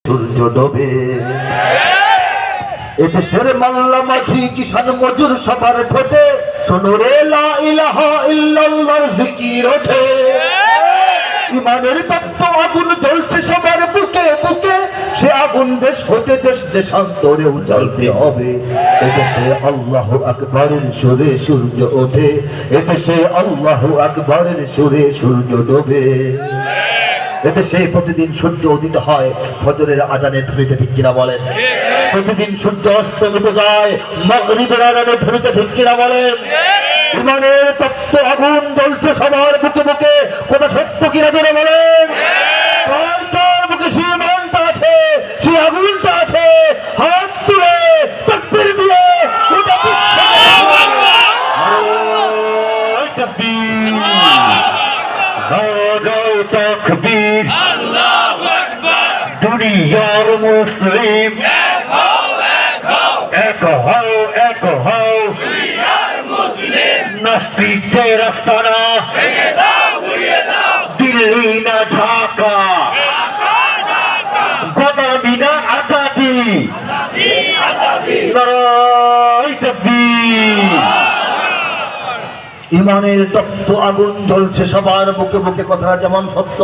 সূর্য ডোবে। এদেশের মাল্লা মাঝি কিষান মজুর সবার ঠোঁটে শোনো রে লা ইলাহা ইল্লাল্লাহর জিকির ওঠে। ইমানের তপ্ত আগুন জ্বলছে সবার বুকে বুকে, সে আগুন দেশ হতে দেশ দেশান্তরেও জ্বলতে হবে। এদেশে আল্লাহু আকবারের সুরে সূর্য ওঠে, এদেশে আল্লাহু আকবারের সুরে সূর্য ডোবে। এদেশে প্রতিদিন সূর্য উদিত হয় ফজরের আজানে ধ্বনিতে, ঠিক কিনা বলেন? প্রতিদিন সূর্য অস্তমিত যায় মাগরিবের আজানে ধ্বনিতে, ঠিক কিনা বলেন? ইমানের তপ্ত আগুন জ্বলছে সবার বুকে বুকে, কথা সত্য কিনা জোরে বলেন? কার কার বুকে সেই ইমানটা আছে, সেই আগুনটা আছে? হাত তুলে তাকবীর দিয়ে গোটা বিশ্বে তাকবীর, আল্লাহু আকবার। দুনিয়ার মুসলিম এক হও, এক হও, নাস্তিকদের আস্তানা দিল্লি না ঢাকা, গোলামি না আজাদি, নারায়ে তাকবীর। ইমানের তপ্ত আগুন জ্বলছে সবার বুকে বুকে, কথাটা যেমন সত্য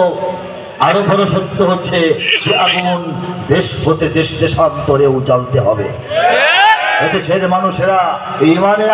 আরো বড় সত্য হচ্ছে সে আগুন দেশ হতে দেশ দেশান্তরেও জ্বলতে হবে। এদেশের মানুষেরা ইমানের